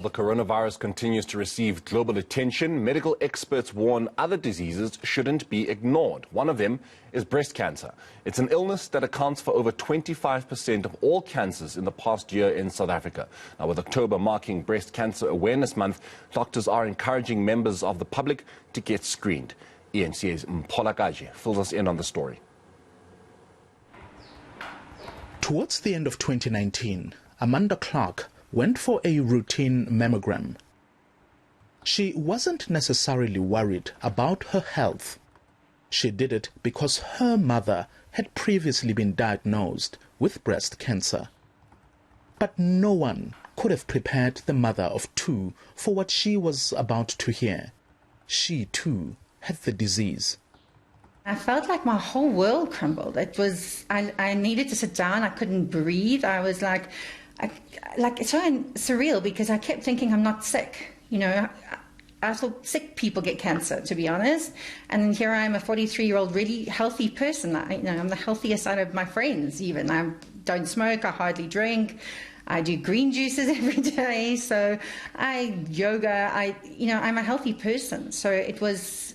The coronavirus continues to receive global attention. Medical experts warn other diseases shouldn't be ignored. One of them is breast cancer. It's an illness that accounts for over 25% of all cancers in the past year in South Africa. Now, with October marking Breast Cancer Awareness Month, doctors are encouraging members of the public to get screened. eNCA's Mpho Lakaje fills us in on the story. Towards the end of 2019, Amanda Clark went for a routine mammogram. She wasn't necessarily worried about her health. She did it because her mother had previously been diagnosed with breast cancer. But no one could have prepared the mother of two for what she was about to hear. She too had the disease. I felt like my whole world crumbled. I needed to sit down. I couldn't breathe. I was like it's so surreal because I kept thinking I'm not sick. You know, I thought sick people get cancer, to be honest. And here I am, a 43-year-old, really healthy person. I'm the healthiest out of my friends even. I don't smoke, I hardly drink. I do green juices every day. So yoga, I'm a healthy person. So it was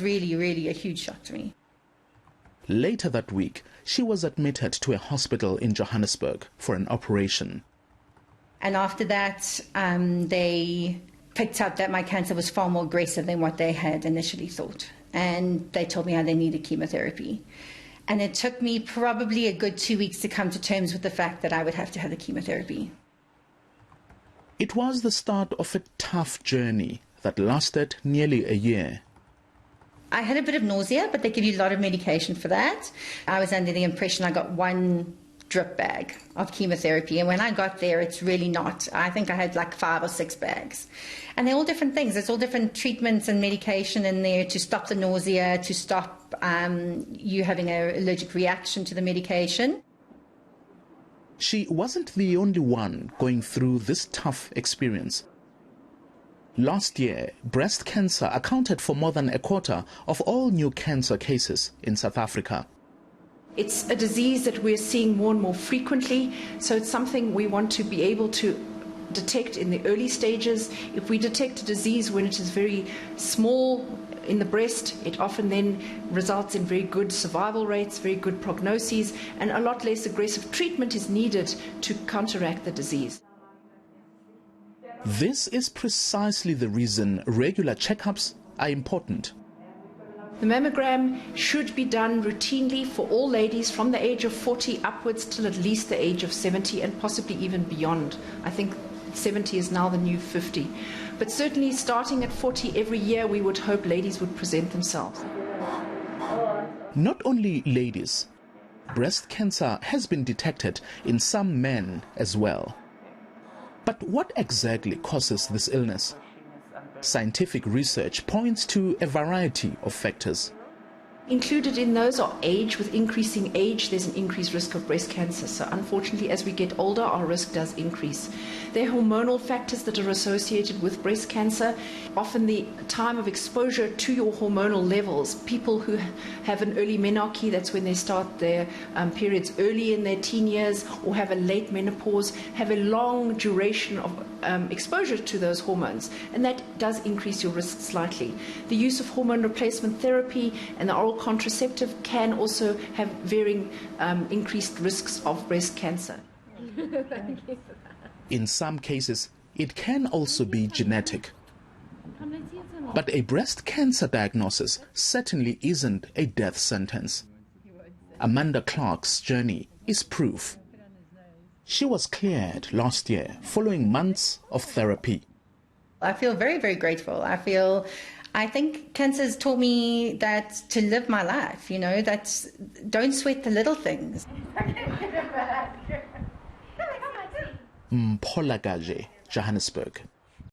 really, really a huge shock to me. Later that week, she was admitted to a hospital in Johannesburg for an operation. And after that, they picked up that my cancer was far more aggressive than what they had initially thought. And they told me how they needed chemotherapy. And it took me probably a good 2 weeks to come to terms with the fact that I would have to have the chemotherapy. It was the start of a tough journey that lasted nearly a year. I had a bit of nausea, but they give you a lot of medication for that. I was under the impression I got one drip bag of chemotherapy, and when I got there, it's really not. I think I had like 5 or 6 bags. And they're all different things. There's all different treatments and medication in there to stop the nausea, to stop you having an allergic reaction to the medication. She wasn't the only one going through this tough experience. Last year, breast cancer accounted for more than a quarter of all new cancer cases in South Africa. It's a disease that we're seeing more and more frequently, so it's something we want to be able to detect in the early stages. If we detect a disease when it is very small in the breast, it often then results in very good survival rates, very good prognoses, and a lot less aggressive treatment is needed to counteract the disease. This is precisely the reason regular checkups are important. The mammogram should be done routinely for all ladies from the age of 40 upwards till at least the age of 70 and possibly even beyond. I think 70 is now the new 50. But certainly starting at 40 every year, we would hope ladies would present themselves. Not only ladies, breast cancer has been detected in some men as well. But what exactly causes this illness? Scientific research points to a variety of factors. Included in those are age. With increasing age, there's an increased risk of breast cancer. So unfortunately, as we get older, our risk does increase. There are hormonal factors that are associated with breast cancer. Often the time of exposure to your hormonal levels, people who have an early menarche, that's when they start their periods early in their teen years, or have a late menopause, have a long duration of exposure to those hormones. And that does increase your risk slightly. The use of hormone replacement therapy and the oral contraceptive can also have varying increased risks of breast cancer. In some cases, it can also be genetic. But a breast cancer diagnosis certainly isn't a death sentence. Amanda Clark's journey is proof. She was cleared last year following months of therapy. I feel very, very grateful. I think cancer has taught me that to live my life, that don't sweat the little things. Mpho Lakaje, Johannesburg.